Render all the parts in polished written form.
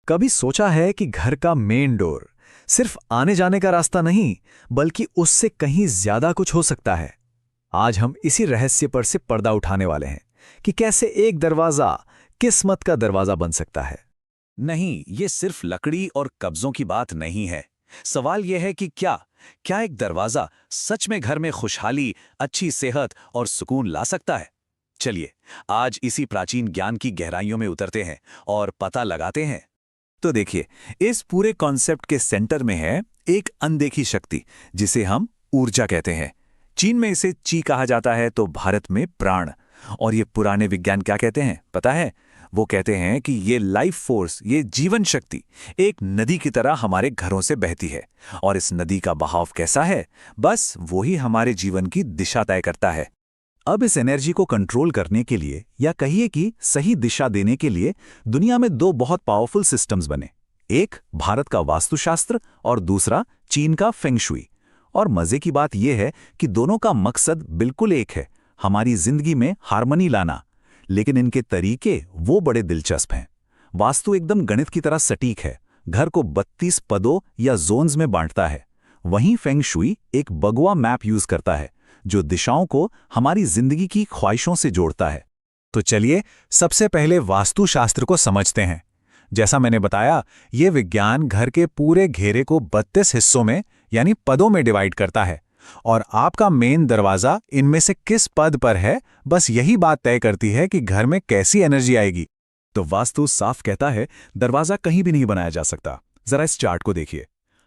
कभी सोचा है कि घर का मेन डोर सिर्फ आने जाने का रास्ता नहीं, बल्कि उससे कहीं ज्यादा कुछ हो सकता है। आज हम इसी रहस्य पर से पर्दा उठाने वाले हैं कि कैसे एक दरवाजा किस्मत का दरवाजा बन सकता है। नहीं, ये सिर्फ लकड़ी और कब्जों की बात नहीं है। सवाल यह है कि क्या एक दरवाजा सच में घर में खुशहाली, अच्छी सेहत और सुकून ला सकता है? चलिए, आज इसी प्राचीन ज्ञान की गहराइयों में उतरते हैं और पता लगाते हैं। तो देखिए, इस पूरे कॉन्सेप्ट के सेंटर में है एक अनदेखी शक्ति जिसे हम ऊर्जा कहते हैं। चीन में इसे ची कहा जाता है, तो भारत में प्राण। और ये पुराने विज्ञान क्या कहते हैं पता है? वो कहते हैं कि ये लाइफ फोर्स, ये जीवन शक्ति एक नदी की तरह हमारे घरों से बहती है। और इस नदी का बहाव कैसा है, बस वही हमारे जीवन की दिशा तय करता है। अब इस एनर्जी को कंट्रोल करने के लिए, या कहिए कि सही दिशा देने के लिए, दुनिया में दो बहुत पावरफुल सिस्टम्स बने। एक भारत का वास्तुशास्त्र और दूसरा चीन का फेंगशुई। और मजे की बात यह है कि दोनों का मकसद बिल्कुल एक है, हमारी जिंदगी में हार्मनी लाना। लेकिन इनके तरीके वो बड़े दिलचस्प हैं। वास्तु एकदम गणित की तरह सटीक है, घर को 32 पदों या जोन्स में बांटता है। वहीं फेंगशुई एक बगुआ मैप यूज करता है, जो दिशाओं को हमारी जिंदगी की ख्वाहिशों से जोड़ता है। तो चलिए सबसे पहले वास्तुशास्त्र को समझते हैं। जैसा मैंने बताया, ये विज्ञान घर के पूरे घेरे को 32 हिस्सों में यानी पदों में डिवाइड करता है। और आपका मेन दरवाजा इनमें से किस पद पर है, बस यही बात तय करती है कि घर में कैसी एनर्जी आएगी। तो वास्तु साफ कहता है, दरवाजा कहीं भी नहीं बनाया जा सकता। जरा इस चार्ट को देखिए,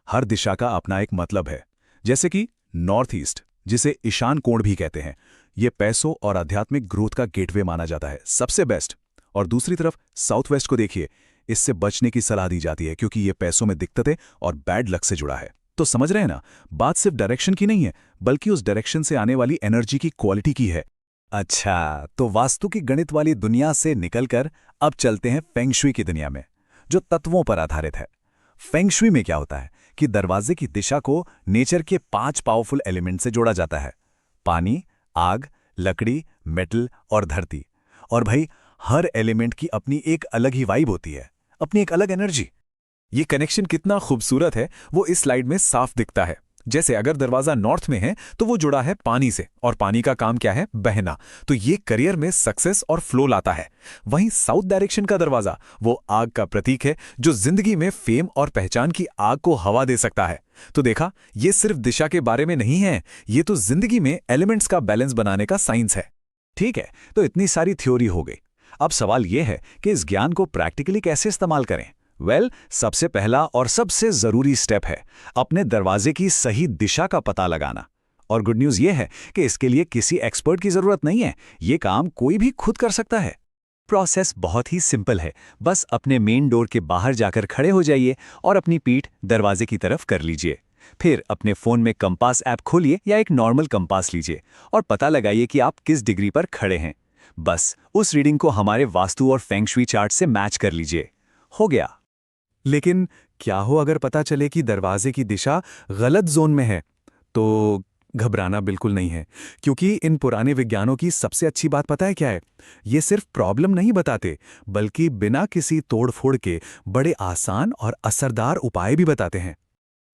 हर दिशा का अपना एक मतलब है। जैसे कि नॉर्थ ईस्ट, जिसे ईशान कोण भी कहते हैं, ये पैसों और आध्यात्मिक ग्रोथ का गेटवे माना जाता है, सबसे बेस्ट। और दूसरी तरफ साउथ वेस्ट को देखिए, इससे बचने की सलाह दी जाती है क्योंकि ये पैसों में दिक्कतें और बैड लक से जुड़ा है। तो समझ रहे हैं ना, बात सिर्फ डायरेक्शन की नहीं है, बल्कि उस डायरेक्शन से आने वाली एनर्जी की क्वालिटी की है। अच्छा, तो वास्तु की गणित वाली दुनिया से निकलकर अब चलते हैं फेंगशुई की दुनिया में, जो तत्वों पर आधारित है। फेंगशुई में क्या होता है कि दरवाजे की दिशा को नेचर के 5 पावरफुल एलिमेंट से जोड़ा जाता है: पानी, आग, लकड़ी, मेटल और धरती। और भाई, हर एलिमेंट की अपनी एक अलग ही वाइब होती है, अपनी एक अलग एनर्जी। ये कनेक्शन कितना खूबसूरत है वो इस स्लाइड में साफ दिखता है। जैसे अगर दरवाजा नॉर्थ में है तो वो जुड़ा है पानी से, और पानी का काम क्या है? बहना। तो ये करियर में सक्सेस और फ्लो लाता है। वहीं साउथ डायरेक्शन का दरवाजा वो आग का प्रतीक है, जो जिंदगी में फेम और पहचान की आग को हवा दे सकता है। तो देखा, ये सिर्फ दिशा के बारे में नहीं है, ये तो जिंदगी में एलिमेंट्स का बैलेंस बनाने का साइंस है। ठीक है, तो इतनी सारी थ्योरी हो गई। अब सवाल यह है कि इस ज्ञान को प्रैक्टिकली कैसे इस्तेमाल करें। सबसे पहला और सबसे जरूरी स्टेप है अपने दरवाजे की सही दिशा का पता लगाना। और गुड न्यूज़ ये है कि इसके लिए किसी एक्सपर्ट की जरूरत नहीं है, ये काम कोई भी खुद कर सकता है। प्रोसेस बहुत ही सिंपल है, बस अपने मेन डोर के बाहर जाकर खड़े हो जाइए और अपनी पीठ दरवाजे की तरफ कर लीजिए। फिर अपने फोन में कंपास ऐप खोलिए या एक नॉर्मल कंपास लीजिए और पता लगाइए कि आप किस डिग्री पर खड़े हैं। बस उस रीडिंग को हमारे वास्तु और फेंगशुई चार्ट से मैच कर लीजिए। हो गया। लेकिन क्या हो अगर पता चले कि दरवाजे की दिशा गलत जोन में है? तो घबराना बिल्कुल नहीं है, क्योंकि इन पुराने विज्ञानों की सबसे अच्छी बात पता है क्या है? ये सिर्फ प्रॉब्लम नहीं बताते, बल्कि बिना किसी तोड़फोड़ के बड़े आसान और असरदार उपाय भी बताते हैं।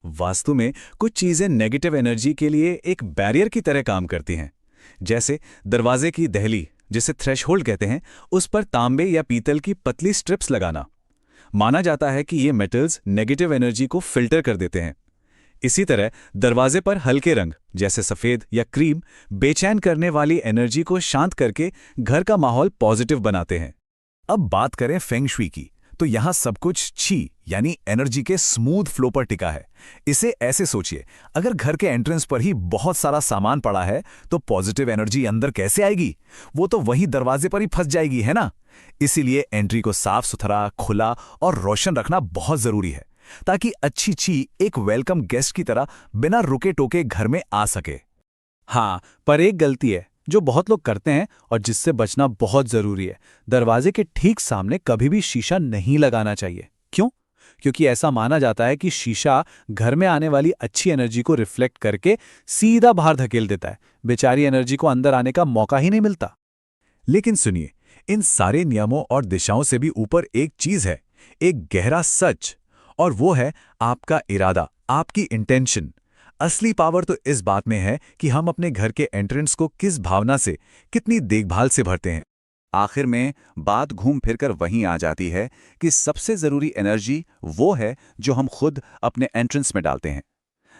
वास्तु में कुछ चीजें नेगेटिव एनर्जी के लिए एक बैरियर की तरह काम करती हैं। जैसे दरवाजे की दहली, जिसे थ्रेशहोल्ड कहते हैं, उस पर तांबे या पीतल की पतली स्ट्रिप्स लगाना। माना जाता है कि ये मेटल्स नेगेटिव एनर्जी को फिल्टर कर देते हैं। इसी तरह दरवाजे पर हल्के रंग जैसे सफेद या क्रीम बेचैन करने वाली एनर्जी को शांत करके घर का माहौल पॉजिटिव बनाते हैं। अब बात करें फेंगशुई की, तो यहां सब कुछ ची यानी एनर्जी के स्मूथ फ्लो पर टिका है। इसे ऐसे सोचिए, अगर घर के एंट्रेंस पर ही बहुत सारा सामान पड़ा है तो पॉजिटिव एनर्जी अंदर कैसे आएगी? वो तो वहीं दरवाजे पर ही फंस जाएगी, है ना? इसीलिए एंट्री को साफ सुथरा, खुला और रोशन रखना बहुत जरूरी है, ताकि अच्छी ची एक वेलकम गेस्ट की तरह बिना रुके टोके घर में आ सके। हाँ, पर एक गलती है जो बहुत लोग करते हैं और जिससे बचना बहुत जरूरी है। दरवाजे के ठीक सामने कभी भी शीशा नहीं लगाना चाहिए। क्यों? क्योंकि ऐसा माना जाता है कि शीशा घर में आने वाली अच्छी एनर्जी को रिफ्लेक्ट करके सीधा बाहर धकेल देता है। बेचारी एनर्जी को अंदर आने का मौका ही नहीं मिलता। लेकिन सुनिए, इन सारे नियमों और दिशाओं से भी ऊपर एक चीज है, एक गहरा सच, और वो है आपका इरादा, आपकी इंटेंशन। असली पावर तो इस बात में है कि हम अपने घर के एंट्रेंस को किस भावना से, कितनी देखभाल से भरते हैं। आखिर में बात घूम फिरकर वहीं आ जाती है कि सबसे जरूरी एनर्जी वो है जो हम खुद अपने एंट्रेंस में डालते हैं।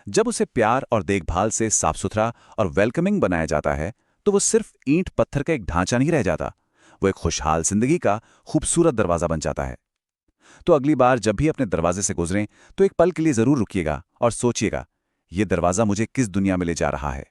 जब उसे प्यार और देखभाल से साफ सुथरा और वेलकमिंग बनाया जाता है, तो वो सिर्फ ईंट पत्थर का एक ढांचा नहीं रह जाता, वो एक खुशहाल जिंदगी का खूबसूरत दरवाजा बन जाता है। तो अगली बार जब भी अपने दरवाजे से गुजरें, तो एक पल के लिए जरूर रुकिएगा और सोचिएगा, ये दरवाजा मुझे किस दुनिया में ले जा रहा है।